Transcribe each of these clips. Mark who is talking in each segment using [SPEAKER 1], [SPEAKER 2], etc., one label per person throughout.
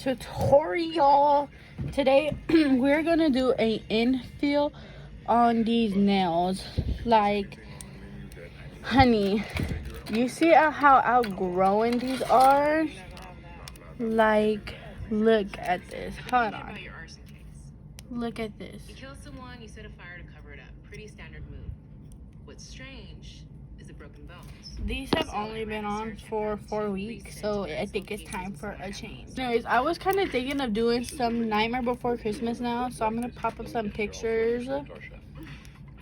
[SPEAKER 1] tutorial. Today we're gonna do a infill on these nails. Like, honey, you see how outgrown these are? Like, look at this. Hold on. Look at this.
[SPEAKER 2] You kill someone, you set a fire to cover it up. Pretty standard move. What's strange is the broken bones.
[SPEAKER 1] These have only been on for 4 weeks, so I think it's time for a change. Anyways, I was kind of thinking of doing some Nightmare Before Christmas now, so I'm gonna pop up some pictures.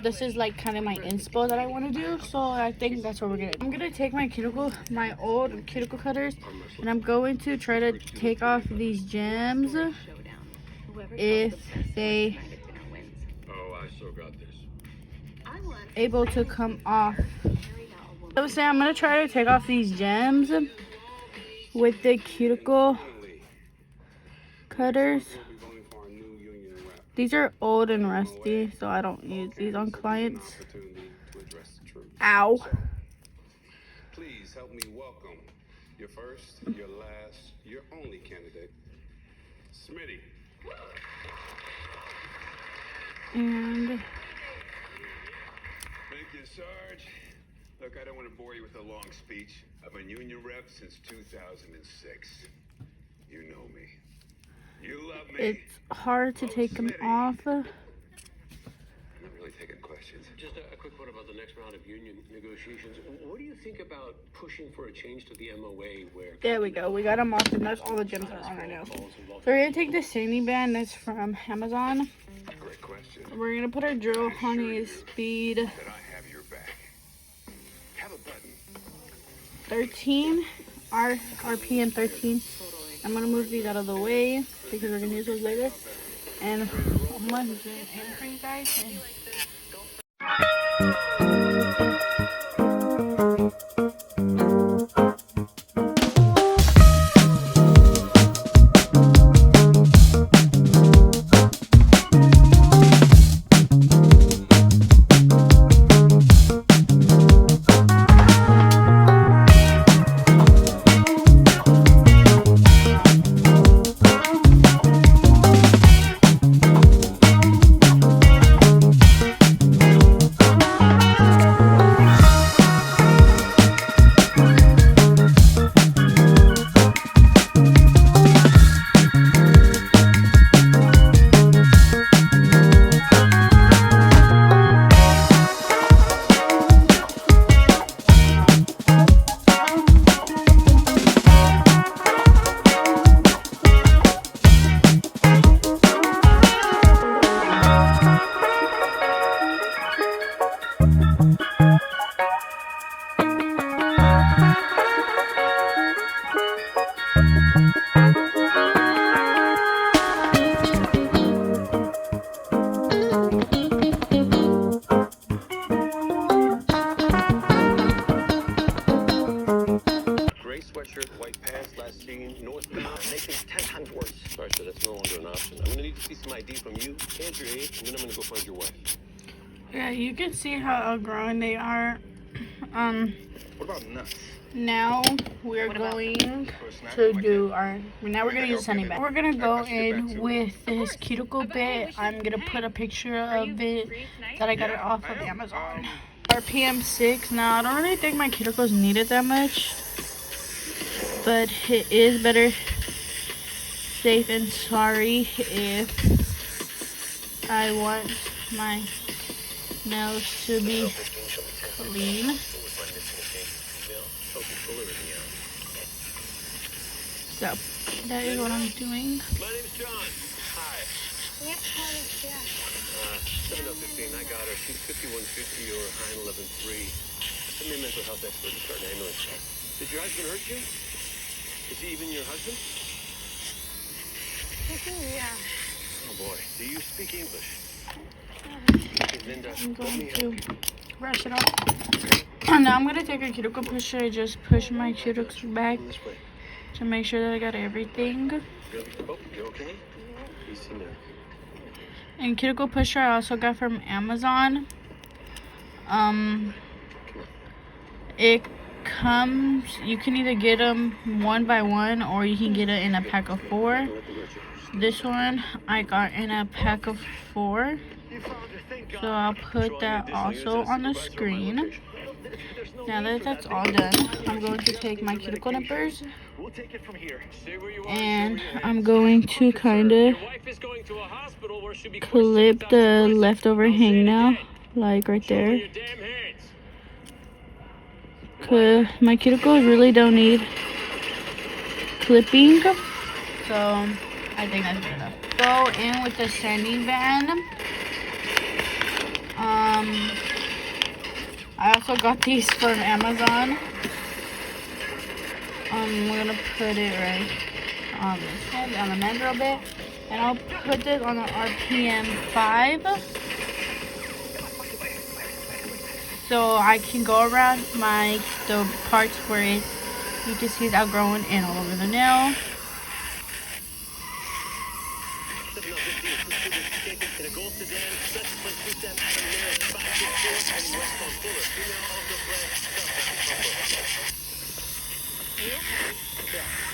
[SPEAKER 1] This is like kind of my inspo that I want to do, so I think that's what we're gonna do. I'm gonna take my old cuticle cutters, and I'm going to try to take off these gems if they able to come off. I was saying I'm gonna try to take off these gems with the cuticle cutters. These are old and rusty, so I don't use these on clients. Ow.
[SPEAKER 3] Please help me welcome your first, your last, your only candidate, Smitty.
[SPEAKER 1] And
[SPEAKER 3] Thank you, Sarge. Look, I don't want to bore you with a long speech. I've been union rep since 2006. You know me. You love me.
[SPEAKER 1] it's hard to take them off.
[SPEAKER 3] I'm not really taking questions.
[SPEAKER 4] Just a quick one about the next round of union negotiations. What do you think about pushing for a change to the MOA where...
[SPEAKER 1] There we go. We got them off, and that's all the gems are on right now. So we're gonna take the sandy band that's from Amazon.
[SPEAKER 3] Great question.
[SPEAKER 1] We're gonna put our drill on a speed
[SPEAKER 3] That I have your back. Have a button.
[SPEAKER 1] 13, RPM 13. I'm gonna move these out of the way because we're gonna use those later. And I'm gonna zoom in for you guys.
[SPEAKER 4] Gray sweatshirt, white pants, last seen, northbound, making 10 times worse. Sorry, sir, that's no longer an option. I'm gonna need to see some ID from you and your age, and then I'm gonna go find your wife.
[SPEAKER 1] Yeah, you can see how outgrown they are.
[SPEAKER 3] What about nuts?
[SPEAKER 1] Now we're going to do now we're gonna use sunny band. We're gonna go in with this cuticle bit. I'm gonna put a picture of it that I got it off of Amazon. RPM 6. Now I don't really think my cuticles need it that much, but it is better safe and sorry if I want my nails to be clean. So that is what I'm doing.
[SPEAKER 4] My name's John. Hi. 7:15, I got her. She's 5150 or Hein 11-3. Send me a mental health expert to start an ambulance. Did your husband hurt you? Is he even your husband?
[SPEAKER 5] Yeah.
[SPEAKER 4] Oh boy. Do you speak English? Linda,
[SPEAKER 1] I'm
[SPEAKER 4] let me
[SPEAKER 1] going
[SPEAKER 4] help
[SPEAKER 1] to
[SPEAKER 4] you.
[SPEAKER 1] brush it off. Now I'm gonna take a cuticle pusher. I just push my cuticles back
[SPEAKER 4] This way.
[SPEAKER 1] to make sure that I got everything.
[SPEAKER 4] Oh, you okay? Easy now.
[SPEAKER 1] And cuticle pusher I also got from Amazon. It comes, you can either get them one by one or you can get it in a pack of 4. This one I got in a pack of 4. So I'll put that also on the screen. Now that that's all done, I'm going to take my cuticle nippers and I'm going to kind of clip the leftover hangnail, like right there. Cause my cuticles really don't need clipping, so I think that's good enough. Go in with the sanding band. I also got these from Amazon. We're gonna put it right on this head, on the mandrel bit, and I'll put this on the RPM 5, so I can go around the parts where you can see it's outgrown and all over the nail.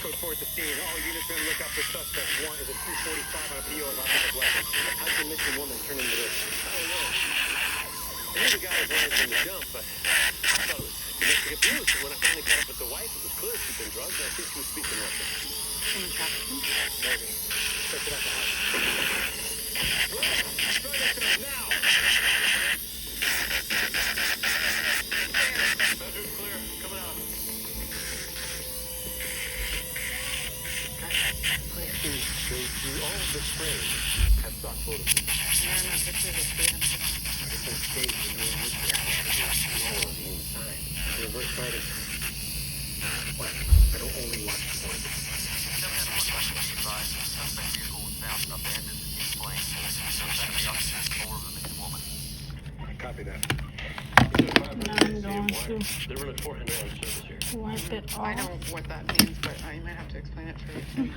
[SPEAKER 4] Code 4 at the scene. All units are going to look out for suspect. One is a 245 on a PO of automatic weapon. How's the missing woman turn into this? I don't know. I knew the guy was lying from the jump, but I thought it was domestic abuse. And when I finally caught up with the wife, it was clear she'd been drugged. I think she was speaking Russian.
[SPEAKER 2] Someone trafficking?
[SPEAKER 4] Maybe. Check it out the house. Strike us up now! Bedroom clear. Coming out. All of the frames have stock photos.
[SPEAKER 2] No, pictures of freedom.
[SPEAKER 4] Different stages of the inside. Reverse sighting. What? I don't only watch points. Copy that.
[SPEAKER 1] Now I'm going to
[SPEAKER 4] They're running 400 on service here.
[SPEAKER 1] wipe it
[SPEAKER 2] I know
[SPEAKER 1] off.
[SPEAKER 2] what that means, but I might have to explain it for you.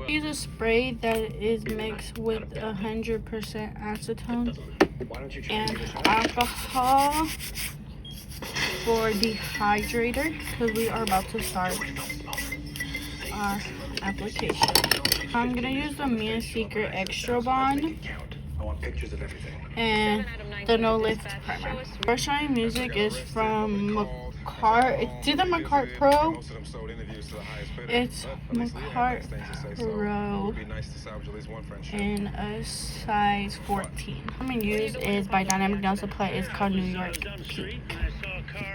[SPEAKER 1] Use a spray that is mixed with 100% acetone
[SPEAKER 4] Why don't you try
[SPEAKER 1] and
[SPEAKER 4] to get us
[SPEAKER 1] alcohol for dehydrator, because we are about to start our application. I'm gonna use the Mia Secret Extra Bond
[SPEAKER 4] I want pictures of everything.
[SPEAKER 1] and the No Lift primer. Our shiny music is from Macart. It's either Macart Pro. It's Macart Pro in a size 14. I'm gonna use is by Dynamic Nail Supply. It's called New York Peak.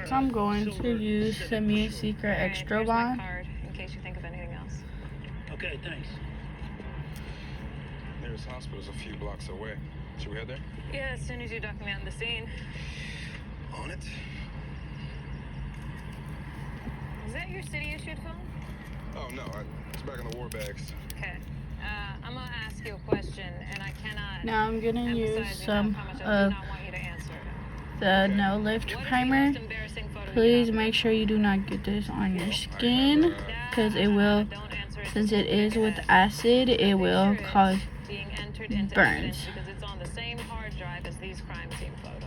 [SPEAKER 1] So I'm going to use the Mia Secret Extra Bond.
[SPEAKER 2] In case you think of anything else.
[SPEAKER 5] Okay, thanks.
[SPEAKER 6] Nearest hospital's a few blocks away. Should we head there?
[SPEAKER 2] Yeah, as soon as you document the scene.
[SPEAKER 6] On it.
[SPEAKER 2] Is that your city-issued phone?
[SPEAKER 6] Oh, no. It's back in the war bags.
[SPEAKER 2] Okay. I'm gonna ask you a question, and I cannot
[SPEAKER 1] Now I'm gonna use
[SPEAKER 2] emphasize
[SPEAKER 1] some
[SPEAKER 2] enough how much I do
[SPEAKER 1] of
[SPEAKER 2] not want you to answer.
[SPEAKER 1] the No Lift
[SPEAKER 2] What is the
[SPEAKER 1] primer.
[SPEAKER 2] most embarrassing photo you
[SPEAKER 1] Please
[SPEAKER 2] have?
[SPEAKER 1] make sure you do not get this on your skin, because it will,
[SPEAKER 2] Don't answer it.
[SPEAKER 1] since it is with
[SPEAKER 2] Because
[SPEAKER 1] acid, it will
[SPEAKER 2] picture is
[SPEAKER 1] cause
[SPEAKER 2] being entered into
[SPEAKER 1] burns.
[SPEAKER 2] evidence because it's on the same hard drive as these crime scene photos.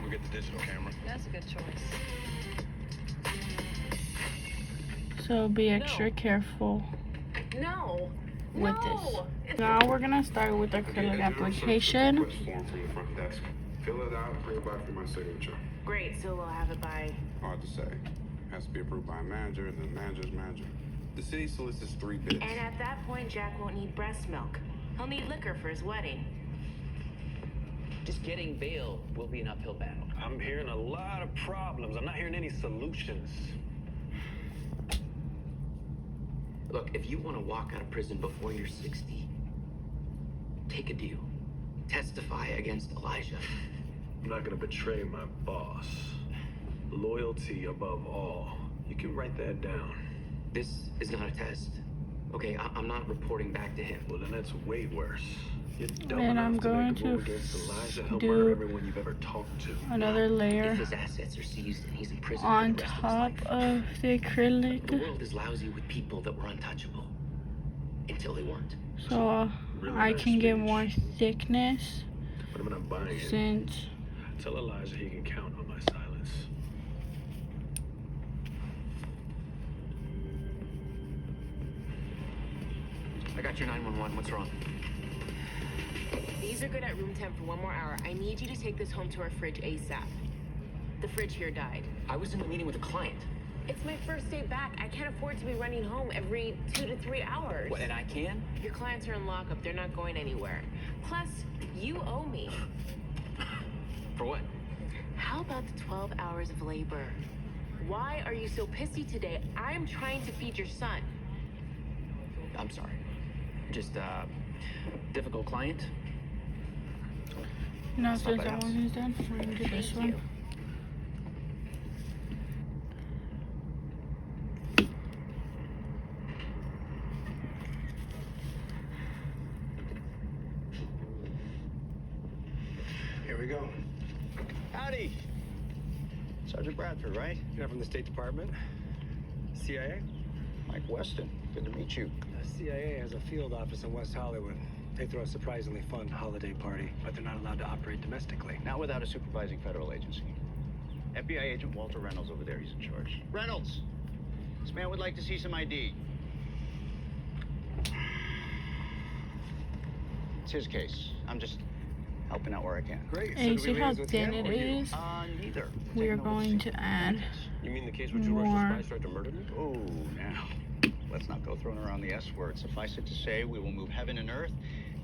[SPEAKER 6] We'll get the digital camera.
[SPEAKER 2] That's a good choice.
[SPEAKER 1] So be extra careful
[SPEAKER 2] No.
[SPEAKER 1] with this. Now we're gonna start with acrylic application.
[SPEAKER 3] Form from the front desk. Fill it out, bring it back for my signature.
[SPEAKER 2] Great, so we'll have it by.
[SPEAKER 3] Hard to say. Has to be approved by a manager, then the manager's manager. The city solicits 3 bids.
[SPEAKER 7] And at that point, Jack won't need breast milk. He'll need liquor for his wedding.
[SPEAKER 8] Just getting bail will be an uphill battle.
[SPEAKER 4] I'm hearing a lot of problems. I'm not hearing any solutions.
[SPEAKER 8] Look, if you want to walk out of prison before you're 60, take a deal. Testify against Elijah.
[SPEAKER 4] I'm not gonna betray my boss. Loyalty above all. You can write that down.
[SPEAKER 8] This is not a test. Okay, I'm not reporting back to him.
[SPEAKER 4] Well, then that's way worse. You're dumb
[SPEAKER 1] And I'm
[SPEAKER 4] enough to
[SPEAKER 1] going
[SPEAKER 4] make a move
[SPEAKER 1] to
[SPEAKER 4] against Elijah. He'll
[SPEAKER 1] do
[SPEAKER 4] murder everyone you've ever talked to.
[SPEAKER 1] another
[SPEAKER 8] If
[SPEAKER 1] layer
[SPEAKER 8] his assets are seized and he's in prison
[SPEAKER 1] on
[SPEAKER 8] for the rest
[SPEAKER 1] top
[SPEAKER 8] of his life.
[SPEAKER 1] of the
[SPEAKER 8] The
[SPEAKER 1] acrylic.
[SPEAKER 8] world is lousy with people that were untouchable. Until they weren't.
[SPEAKER 1] So I can get more thickness
[SPEAKER 4] But I'm not buying it.
[SPEAKER 1] since
[SPEAKER 4] Tell Elijah he can count on my silence.
[SPEAKER 8] I got your 911. What's wrong?
[SPEAKER 2] These are good at room temp for 1 more hour. I need you to take this home to our fridge ASAP. The fridge here died.
[SPEAKER 8] I was in a meeting with a client.
[SPEAKER 2] It's my first day back. I can't afford to be running home every 2 to 3 hours.
[SPEAKER 8] What, and I can?
[SPEAKER 2] Your clients are in lockup. They're not going anywhere. Plus, you owe me.
[SPEAKER 8] For what?
[SPEAKER 2] How about the 12 hours of labor? Why are you so pissy today? I'm trying to feed your son.
[SPEAKER 8] I'm sorry. Just, difficult client.
[SPEAKER 1] No,
[SPEAKER 8] Stop
[SPEAKER 1] since
[SPEAKER 8] by
[SPEAKER 1] that
[SPEAKER 8] house.
[SPEAKER 1] one is done, we're gonna do this
[SPEAKER 2] Thank
[SPEAKER 1] one.
[SPEAKER 2] you.
[SPEAKER 4] Here we go.
[SPEAKER 5] Howdy. Sergeant Bradford, right?
[SPEAKER 4] You're from the State Department? CIA?
[SPEAKER 5] Mike Weston. Good to meet you.
[SPEAKER 4] The CIA has a field office in West Hollywood. They throw a surprisingly fun holiday party, but they're not allowed to operate domestically.
[SPEAKER 5] Not without a supervising federal agency. FBI agent Walter Reynolds over there. He's in charge. Reynolds! This man would like to see some ID. It's his case. I'm just helping out where I can.
[SPEAKER 4] Great.
[SPEAKER 1] And you
[SPEAKER 4] So
[SPEAKER 1] see
[SPEAKER 4] do we
[SPEAKER 1] how
[SPEAKER 4] liaise with
[SPEAKER 1] thin
[SPEAKER 4] him
[SPEAKER 1] it
[SPEAKER 4] or you?
[SPEAKER 1] is?
[SPEAKER 5] Neither.
[SPEAKER 1] We are
[SPEAKER 5] Taking over
[SPEAKER 1] going
[SPEAKER 5] the
[SPEAKER 1] to add
[SPEAKER 4] You mean the case where two
[SPEAKER 1] more.
[SPEAKER 4] Russian spies tried to murder me?
[SPEAKER 5] Oh, now. Let's not go throwing around the S word. Suffice it to say, we will move heaven and earth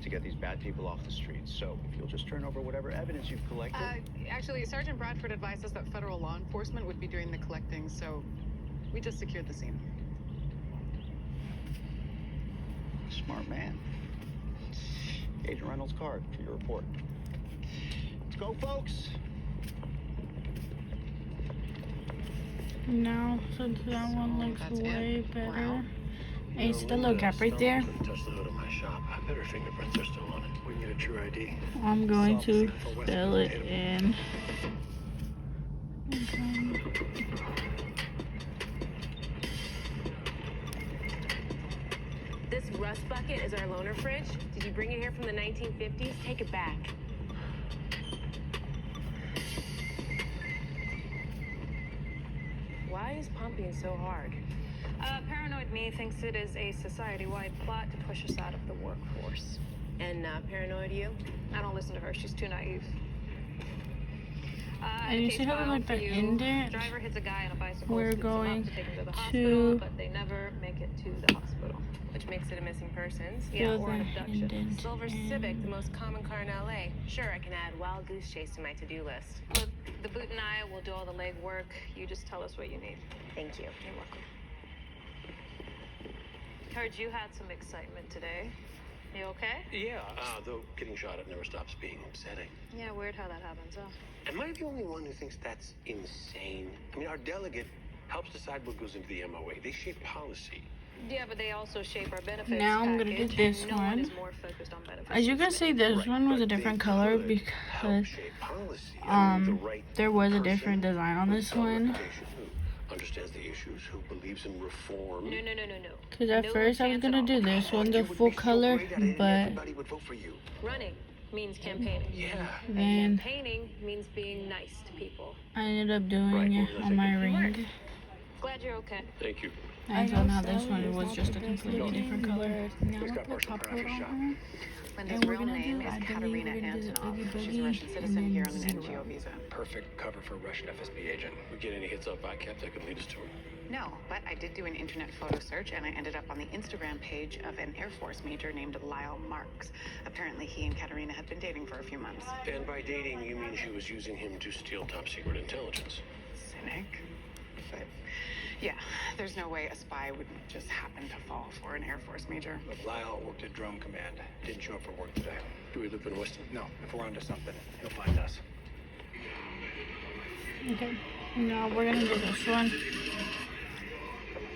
[SPEAKER 5] to get these bad people off the streets. So if you'll just turn over whatever evidence you've collected.
[SPEAKER 9] Actually, Sergeant Bradford advised us that federal law enforcement would be doing the collecting, so we just secured the scene.
[SPEAKER 5] Smart man. Agent Reynolds' card for your report. Let's go, folks.
[SPEAKER 1] now, since that one looks
[SPEAKER 9] that's it.
[SPEAKER 1] way
[SPEAKER 9] We're
[SPEAKER 1] better.
[SPEAKER 9] out.
[SPEAKER 1] And you see the little gap right there?
[SPEAKER 4] Touch the hood of my shop. I bet her fingerprints are still on it. We need a true ID.
[SPEAKER 1] I'm going to
[SPEAKER 4] For Weston
[SPEAKER 1] fill it
[SPEAKER 4] Potato.
[SPEAKER 1] in.
[SPEAKER 2] This rust bucket is our loaner fridge. Did you bring it here from the 1950s? Take it back. Why is pumping so hard?
[SPEAKER 10] Paranoid Me thinks it is a society-wide plot to push us out of the workforce.
[SPEAKER 2] And paranoid you?
[SPEAKER 10] I don't listen to her. She's too naive.
[SPEAKER 1] And you see how like the indent?
[SPEAKER 10] Driver hits a guy on a bicycle.
[SPEAKER 1] We're
[SPEAKER 10] scoops him up
[SPEAKER 1] going
[SPEAKER 10] to take him to the
[SPEAKER 1] to
[SPEAKER 10] hospital, but they never make it to the hospital.
[SPEAKER 2] Which makes it a missing persons.
[SPEAKER 10] Yeah,
[SPEAKER 1] Fill
[SPEAKER 10] or an
[SPEAKER 1] the
[SPEAKER 10] abduction.
[SPEAKER 1] indent
[SPEAKER 2] Silver
[SPEAKER 1] in.
[SPEAKER 2] Civic, the most common car in LA. Sure, I can add Wild Goose Chase to my to-do list.
[SPEAKER 10] Look, the boot and I will do all the legwork. You just tell us what you need.
[SPEAKER 2] Thank you.
[SPEAKER 10] You're welcome. Heard you had some excitement today. You okay?
[SPEAKER 4] Yeah, though getting shot at never stops being upsetting.
[SPEAKER 10] Yeah, weird how that happens, huh?
[SPEAKER 4] Am I the only one who thinks that's insane? I mean, our delegate helps decide what goes into the MOA. They shape policy.
[SPEAKER 10] Yeah, but they also shape our benefits.
[SPEAKER 1] Now I'm gonna do
[SPEAKER 10] package,
[SPEAKER 1] this
[SPEAKER 10] and no one is
[SPEAKER 1] one.
[SPEAKER 10] more focused on benefits.
[SPEAKER 1] As you can see, this
[SPEAKER 4] Right,
[SPEAKER 1] one was a
[SPEAKER 4] but they
[SPEAKER 1] different color
[SPEAKER 4] could
[SPEAKER 1] because
[SPEAKER 4] help shape policy. I mean, the right
[SPEAKER 1] there was a
[SPEAKER 4] person
[SPEAKER 1] different design on
[SPEAKER 4] with
[SPEAKER 1] this
[SPEAKER 4] solid
[SPEAKER 1] one.
[SPEAKER 4] reputation, who understands the issues, who believes in reform.
[SPEAKER 10] No.
[SPEAKER 1] Because at
[SPEAKER 10] No
[SPEAKER 1] first I was
[SPEAKER 10] chance
[SPEAKER 1] gonna
[SPEAKER 10] at
[SPEAKER 1] do
[SPEAKER 10] all.
[SPEAKER 1] this one,
[SPEAKER 4] You
[SPEAKER 1] the
[SPEAKER 4] would
[SPEAKER 1] full
[SPEAKER 4] be so
[SPEAKER 1] color,
[SPEAKER 4] great at it and
[SPEAKER 1] but
[SPEAKER 4] everybody would vote for you.
[SPEAKER 10] Running means campaigning.
[SPEAKER 4] Yeah.
[SPEAKER 1] then
[SPEAKER 10] Campaigning means being nice to people.
[SPEAKER 1] I ended up
[SPEAKER 4] Right,
[SPEAKER 1] doing
[SPEAKER 4] well,
[SPEAKER 1] it
[SPEAKER 4] I
[SPEAKER 1] on
[SPEAKER 4] think
[SPEAKER 1] my
[SPEAKER 4] it
[SPEAKER 1] ring.
[SPEAKER 10] Glad you're okay.
[SPEAKER 4] Thank you.
[SPEAKER 1] And so now this one was just a completely different color. Now
[SPEAKER 4] He's
[SPEAKER 1] I'll
[SPEAKER 4] got
[SPEAKER 1] put
[SPEAKER 4] partial
[SPEAKER 1] top coat
[SPEAKER 4] traffic
[SPEAKER 1] on
[SPEAKER 4] shop.
[SPEAKER 1] her.
[SPEAKER 9] Linda's
[SPEAKER 1] And we're
[SPEAKER 9] real
[SPEAKER 1] gonna
[SPEAKER 9] name
[SPEAKER 1] do,
[SPEAKER 9] is
[SPEAKER 1] I believe
[SPEAKER 9] Katerina
[SPEAKER 1] we're gonna do the
[SPEAKER 9] Antonov.
[SPEAKER 1] Oogie
[SPEAKER 9] She's a
[SPEAKER 1] Boogie
[SPEAKER 9] Russian
[SPEAKER 1] and
[SPEAKER 9] citizen
[SPEAKER 1] then
[SPEAKER 9] here on an
[SPEAKER 1] 0.
[SPEAKER 9] NGO visa.
[SPEAKER 4] Perfect cover for a Russian FSB agent. We get any hits up ICAP that could lead us to him.
[SPEAKER 9] No, but I did do an internet photo search and I ended up on the Instagram page of an Air Force major named Lyle Marks. Apparently he and Katerina had been dating for a few months.
[SPEAKER 4] And by dating, you mean she was using him to steal top secret intelligence.
[SPEAKER 9] Cynic. But yeah, there's no way a spy would just happen to fall for an Air Force major.
[SPEAKER 4] But Lyle worked at Drone Command. Didn't show up for work today. Do we live in Weston? No. If we're onto something, he'll find us.
[SPEAKER 1] Okay, now we're gonna do this one.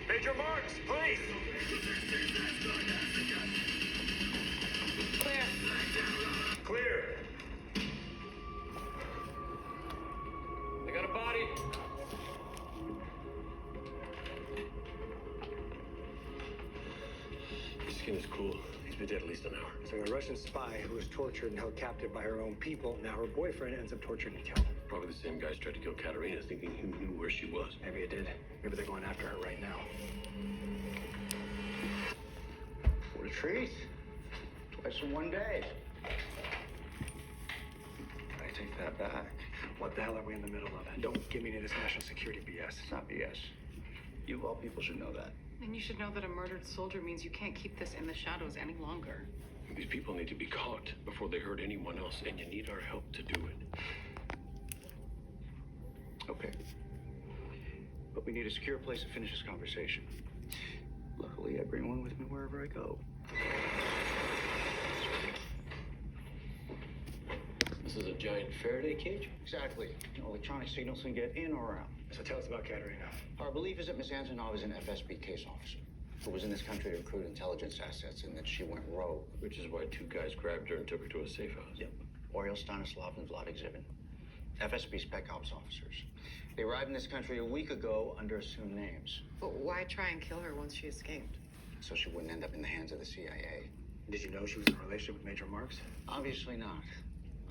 [SPEAKER 4] Major Marks, please!
[SPEAKER 10] Clear.
[SPEAKER 4] Clear. I got a body. His skin is cool. She's been dead at least an hour.
[SPEAKER 11] So a Russian spy who was tortured and held captive by her own people. Now her boyfriend ends up tortured and killed.
[SPEAKER 4] Probably the same guys tried to kill Katerina, thinking he knew where she was.
[SPEAKER 11] Maybe it did. Maybe they're going after her right now.
[SPEAKER 5] What a treat. Twice in one day. I take that back.
[SPEAKER 11] What the hell are we in the middle of? Don't give me any of this national security BS.
[SPEAKER 5] It's not BS. You of all people should know that.
[SPEAKER 9] And you should know that a murdered soldier means you can't keep this in the shadows any longer.
[SPEAKER 4] These people need to be caught before they hurt anyone else, and you need our help to do it.
[SPEAKER 5] Okay. But we need a secure place to finish this conversation. Luckily, I bring one with me wherever I go.
[SPEAKER 4] This is a giant Faraday cage?
[SPEAKER 5] Exactly. No electronic signals can get in or out.
[SPEAKER 11] So tell us about Katerina.
[SPEAKER 5] Our belief is that Miss Antonov is an FSB case officer who was in this country to recruit intelligence assets and that she went rogue.
[SPEAKER 4] Which is why two guys grabbed her and took her to a safe house.
[SPEAKER 5] Yep. Oriel Stanislav and Vlad Zivin. FSB Spec Ops officers. They arrived in this country a week ago under assumed names.
[SPEAKER 9] But why try and kill her once she escaped?
[SPEAKER 5] So she wouldn't end up in the hands of the CIA.
[SPEAKER 11] Did you know she was in a relationship with Major Marks?
[SPEAKER 5] Obviously not.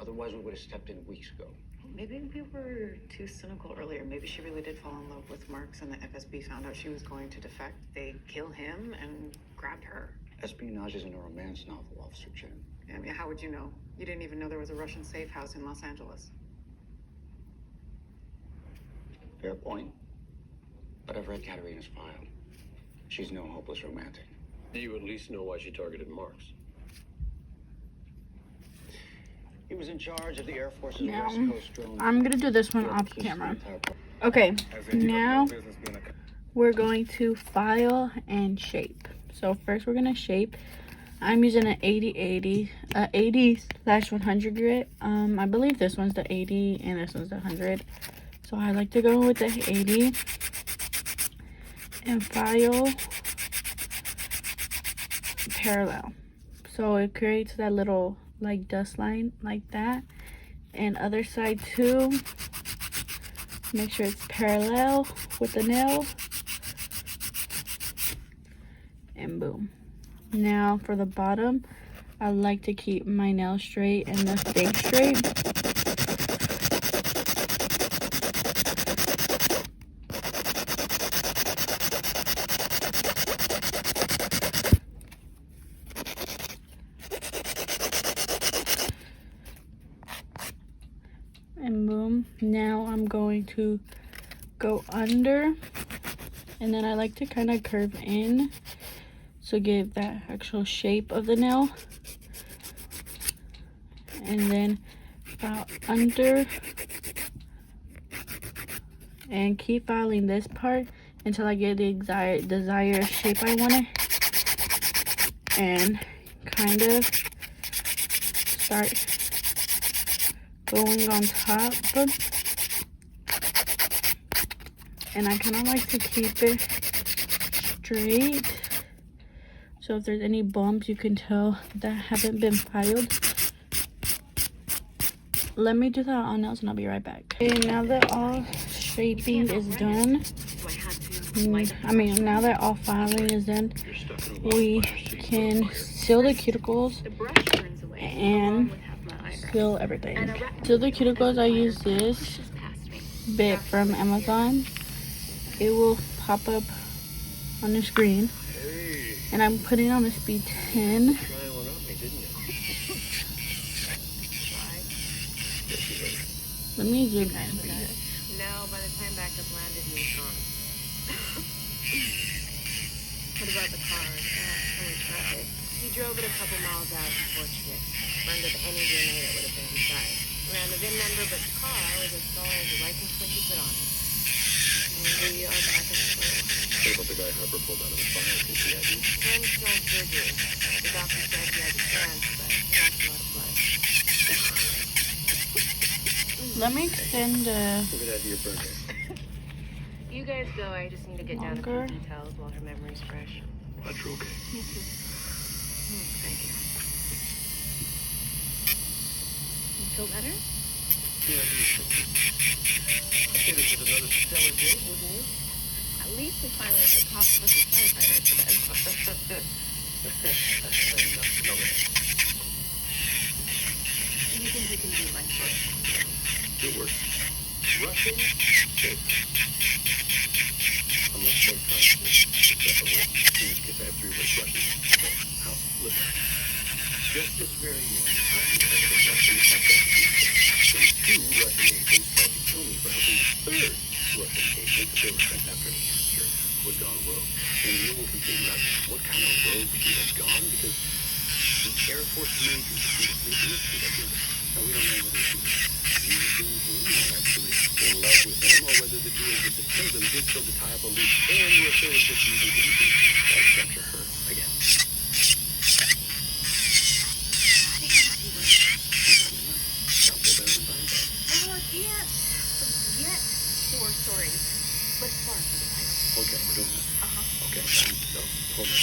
[SPEAKER 5] Otherwise, we would have stepped in weeks ago.
[SPEAKER 9] Maybe we were too cynical earlier. Maybe she really did fall in love with Marks and the FSB found out she was going to defect. They'd kill him and grabbed her.
[SPEAKER 5] Espionage isn't a romance novel, Officer Chen.
[SPEAKER 9] I mean, how would you know? You didn't even know there was a Russian safe house in Los Angeles.
[SPEAKER 5] Fair point. But I've read Katerina's file. She's no hopeless romantic.
[SPEAKER 4] Do you at least know why she targeted Marks?
[SPEAKER 5] He was in charge of the Air Force's
[SPEAKER 1] Now,
[SPEAKER 5] West Coast drone.
[SPEAKER 1] I'm gonna do this one off camera. Okay, now we're going to file and shape. So first we're gonna shape. I'm using an 80/100 grit. I believe this one's the 80 and this one's the 100. So I like to go with the 80 and file parallel. So it creates that little like dust line like that, and other side too. Make sure it's parallel with the nail, and boom. Now for the bottom, I like to keep my nail straight and the face straight. And boom. Now I'm going to go under, and then I like to kind of curve in to give that actual shape of the nail, and then file under and keep filing this part until I get the desired shape I want it, and kind of start going on top, and I kind of like to keep it straight, so if there's any bumps you can tell that haven't been filed. Let me do that on nails and I'll be right back. Okay, now that all shaping is done, now that all filing is done, we can seal the cuticles and seal everything. So the cuticles, I use this bit from Amazon. It will pop up on the screen, and I'm putting on the speed 10. Let me zoom in.
[SPEAKER 2] No, by the time backup landed, he was gone. What about the car? Only traffic. He drove it a couple miles out and torched it. Burned up any DNA that would have been inside. Ran the VIN number, but the car was installed the license plate he put on it. We are back at square one.
[SPEAKER 4] What about the guy Harper pulled out of the fire? Did he have you?
[SPEAKER 2] Brimstone surgery. The doctor said he had a chance, but he lost a lot of blood.
[SPEAKER 1] Let me extend the
[SPEAKER 4] Look at that to your burger.
[SPEAKER 2] You guys go. I just need to get down a
[SPEAKER 1] longer.
[SPEAKER 2] few details while her memory's fresh.
[SPEAKER 4] That's okay.
[SPEAKER 2] Thank you. You feel better?
[SPEAKER 4] Yeah, I do. I think this is another stellar date, wouldn't you?
[SPEAKER 2] At least we finally put cops versus firefighters to bed. You think you can beat my foot?
[SPEAKER 4] Good work. Russian? Okay. I'm not so confident. Except for what? Please get that three-way Russian. Okay. Now, listen. Just this very morning, I detected a Russian FSB. And 2 Russian agents tried to kill me for helping the 3rd Russian agent that they were sent after me. Sure, who had gone rogue. And no one can figure out what kind of rogue he had gone because the Air Force majors who were sleeping with him. Now, we don't know whether he was using him or actually in love with him, or whether the deal was to kill them just so to tie up a loose end, or if they were just using him to capture her again.
[SPEAKER 2] Oh, I can't forget 4 stories. Let's start with the title.
[SPEAKER 4] Okay, we're doing that. Okay, so, hold on.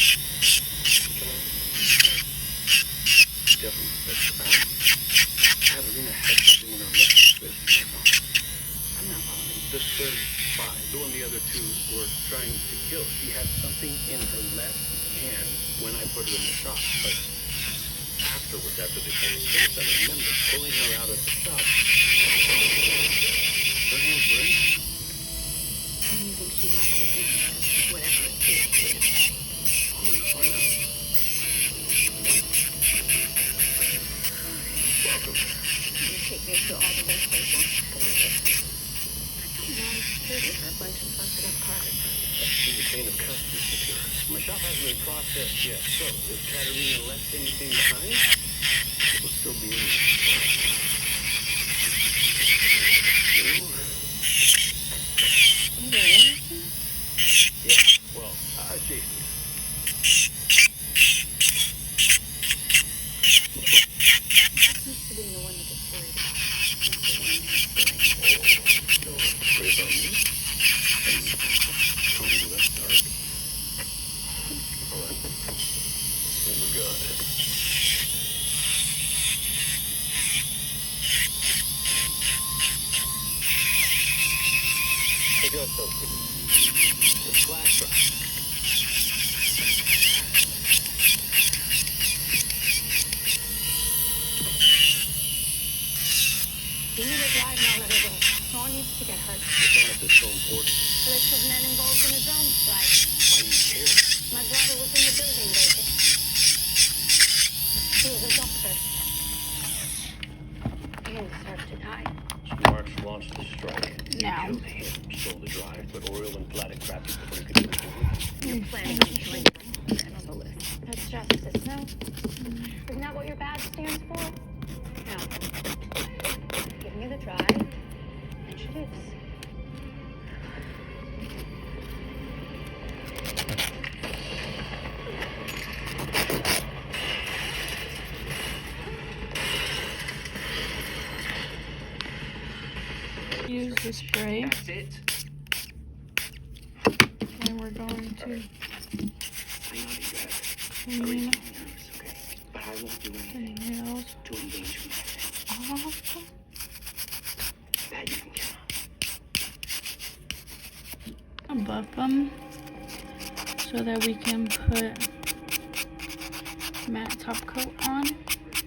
[SPEAKER 4] Definitely, Katerina had something in her left wrist.
[SPEAKER 2] I'm not following.
[SPEAKER 4] The 3rd spy, the one the other 2 were trying to kill, she had something in her left hand when I put her in the shop. But afterwards, after the case, I remember pulling her out of the shop. Her hands were in.
[SPEAKER 2] And you think she left it in there? Whatever it is.
[SPEAKER 4] Welcome.
[SPEAKER 2] You take me to all the best places. Here's a bunch of busted up cars.
[SPEAKER 4] See the chain of custody secure. My shop hasn't been processed yet, so if Katerina left anything behind, it will still be in there. Yeah, well, Jason.
[SPEAKER 2] Used to being the one that gets worried about.
[SPEAKER 4] Worried about me? Oh, that's dark. All right. Oh, my God. I got something. A flash drive.
[SPEAKER 10] You need to drive and I'll let her go. No one needs to get hurt.
[SPEAKER 4] The bonus is so important.
[SPEAKER 10] List of men involved in a drone strike.
[SPEAKER 4] Why do you care?
[SPEAKER 10] My brother was in the building, baby. He was a doctor. He deserved to die.
[SPEAKER 4] Marks launched the strike.
[SPEAKER 1] Now.
[SPEAKER 4] Killed him, stole the drive, but Oriole and Platt had trapped him before he could do anything.
[SPEAKER 2] You're planning on killing them on the list.
[SPEAKER 10] That's justice, no? Isn't that what your badge stands for? Now, give me the drive. Introduce.
[SPEAKER 1] Use the spray,
[SPEAKER 8] That's it.
[SPEAKER 1] and we're going to
[SPEAKER 8] I know that you have
[SPEAKER 1] clean
[SPEAKER 8] nervous, okay? But I won't do
[SPEAKER 1] the
[SPEAKER 8] anything
[SPEAKER 1] nails
[SPEAKER 8] to engage me.
[SPEAKER 1] off.
[SPEAKER 8] That you can count
[SPEAKER 1] And buff them so that we can put matte top coat on.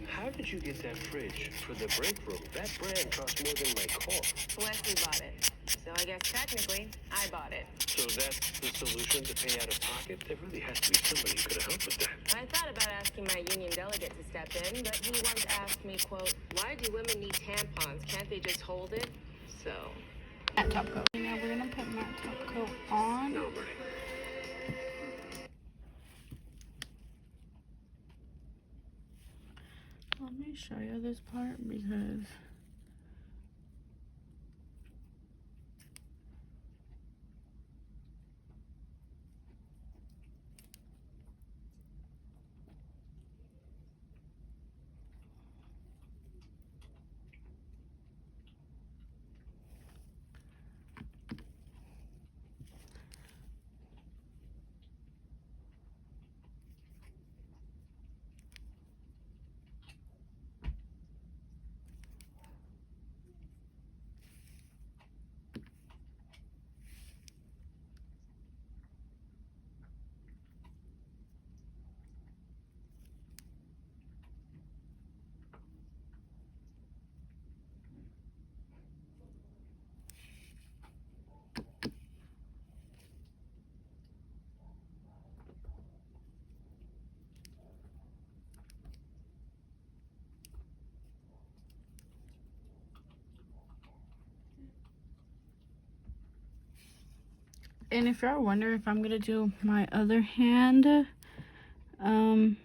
[SPEAKER 4] How did you get that fridge for the break room? That brand costs more than my car.
[SPEAKER 2] Wesley bought it. So I guess technically, I bought it.
[SPEAKER 4] So that's the solution to pay out of pocket? There really has to be somebody who could have helped with that.
[SPEAKER 2] I thought about asking my union delegate to step in, but he once asked me, quote, why do women need tampons? Can't they just hold it? So,
[SPEAKER 1] Matte top coat. Now we're gonna put matte top coat on.
[SPEAKER 4] No, Bernie.
[SPEAKER 1] Let me show you this part because And if you're wondering if I'm gonna do my other hand, the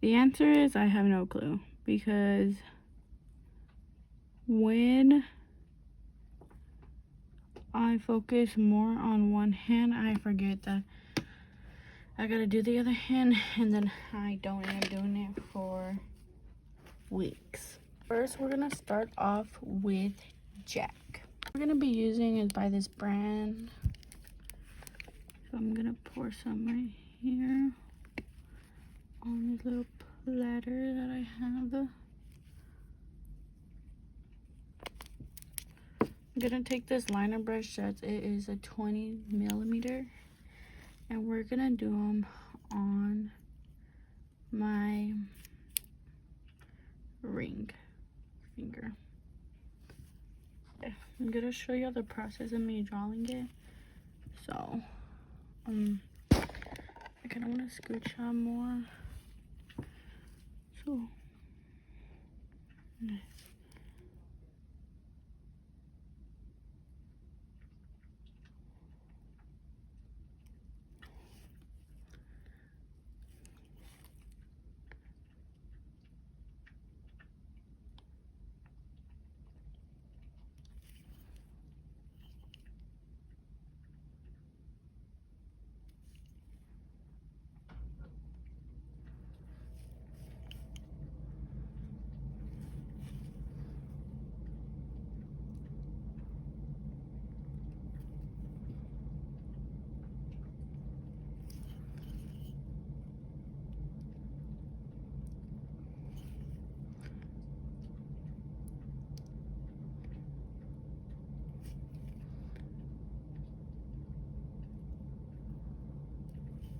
[SPEAKER 1] answer is I have no clue, because when I focus more on one hand, I forget that I gotta do the other hand, and then I don't end up doing it for weeks. First, we're gonna start off with Jack. We're gonna be using is by this brand. So I'm gonna pour some right here on this little platter that I have. I'm gonna take this liner brush that it is a 20 millimeter, and we're gonna do them on my ring finger. I'm gonna show you the process of me drawing it. So I kind of want to scooch out more. So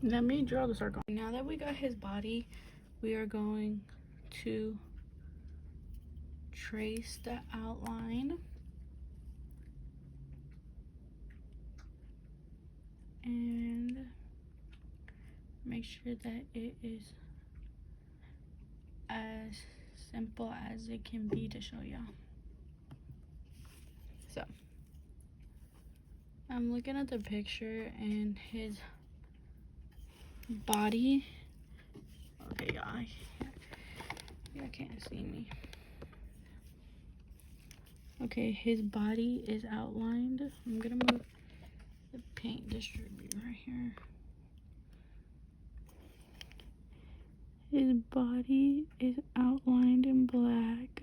[SPEAKER 1] let me draw the circle. Now that we got his body, we are going to trace the outline and make sure that it is as simple as it can be to show y'all. So I'm looking at the picture and his body. Okay, y'all can't see me. Okay, his body is outlined. I'm gonna move the paint distributor right here. His body is outlined in black.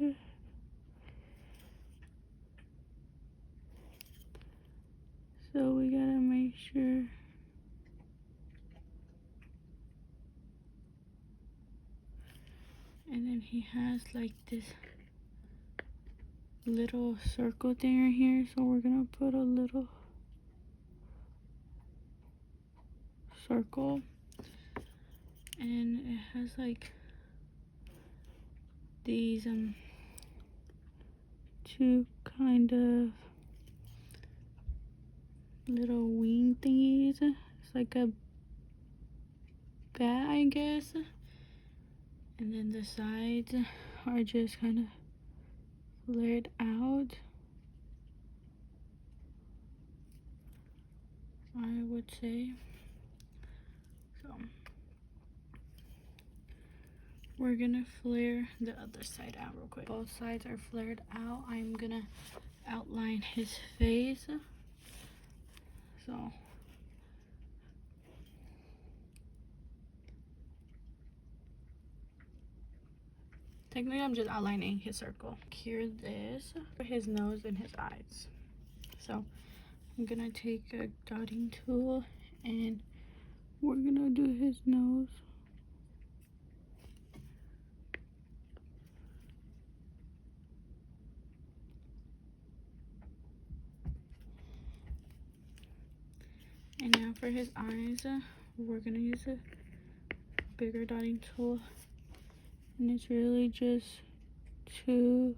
[SPEAKER 1] So we gotta make sure and then he has like this little circle thing right here, so we're gonna put a little circle, and it has like these two kind of little wing thingies. It's like a bat, I guess, and then the sides are just kind of flared out, I would say. So we're gonna flare the other side out real quick. Both sides are flared out. I'm gonna outline his face. So technically I'm just outlining his circle. Here this for his nose and his eyes. So I'm gonna take a dotting tool and we're gonna do his nose. And now for his eyes, we're gonna use a bigger dotting tool, and it's really just two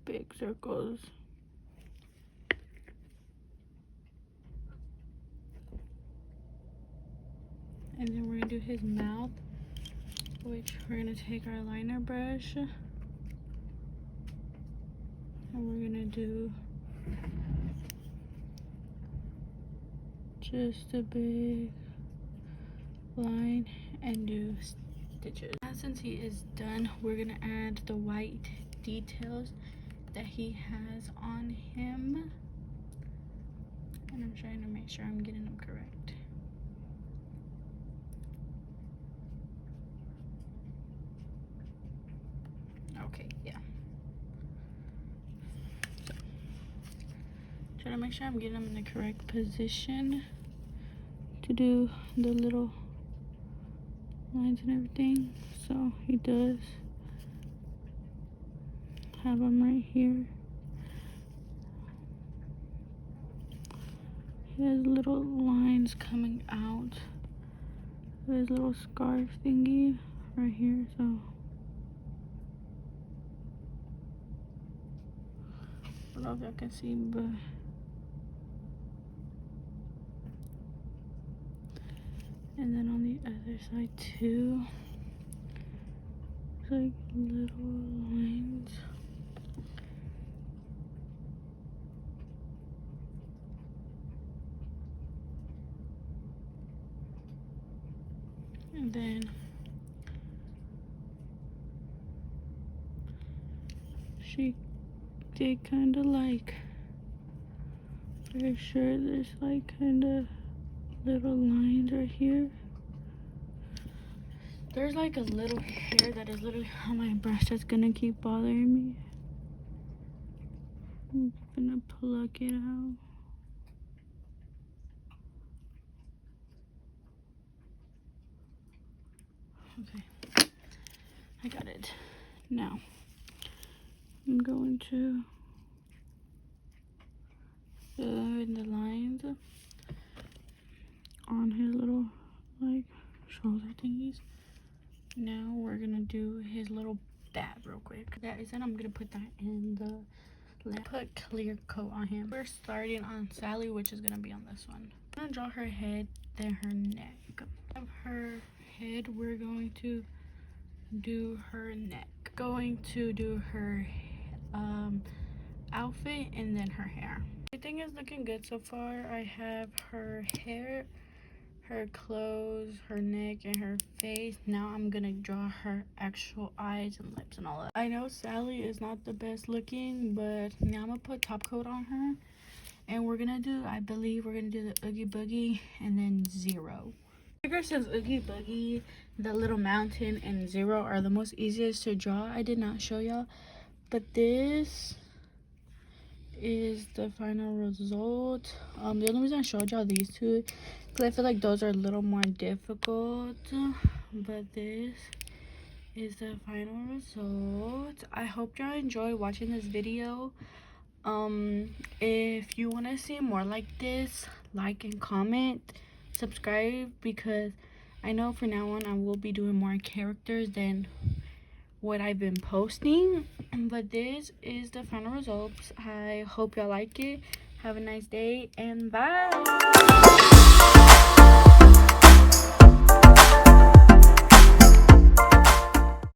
[SPEAKER 1] big circles. And then we're gonna do his mouth, which we're gonna take our liner brush and we're gonna do just a big line and do stitches. Now since he is done, we're gonna add the white details that he has on him, and I'm trying to make sure I'm getting them correct. Okay, yeah. So, trying to make sure I'm getting them in the correct position to do the little lines and everything. So he does have them right here. He has little lines coming out of his little scarf thingy right here. So I don't know if y'all can see, but and then on the other side too, it's like little lines. And then she did kind of like, for sure there's like kind of little lines right here. There's like a little hair that is literally on my brush that's gonna keep bothering me. I'm gonna pluck it out. Okay, I got it. Now I'm going to fill in the lines on his little like shoulder thingies. Now we're gonna do his little bat real quick. That is it. I'm gonna put that in the left. Put clear coat on him. We're starting on Sally, which is gonna be on this one. I'm gonna draw her head, then her neck. Of her head, we're going to do her neck. Going to do her outfit and then her hair. Everything is looking good so far. I have her hair, her clothes, her neck, and her face. Now I'm gonna draw her actual eyes and lips and all that. I know Sally is not the best looking, but now I'm gonna put top coat on her, and we're gonna do, I believe we're gonna do the Oogie Boogie and then Zero. Figure says Oogie Boogie, the little mountain, and Zero are the most easiest to draw. I did not show y'all, but this is the final result. The only reason I showed y'all these two because I feel like those are a little more difficult, but this is the final result. I hope y'all enjoy watching this video. If you want to see more like this, like and comment, subscribe, because I know from now on I will be doing more characters than what I've been posting. But this is the final results. I hope y'all like it. Have a nice day and bye.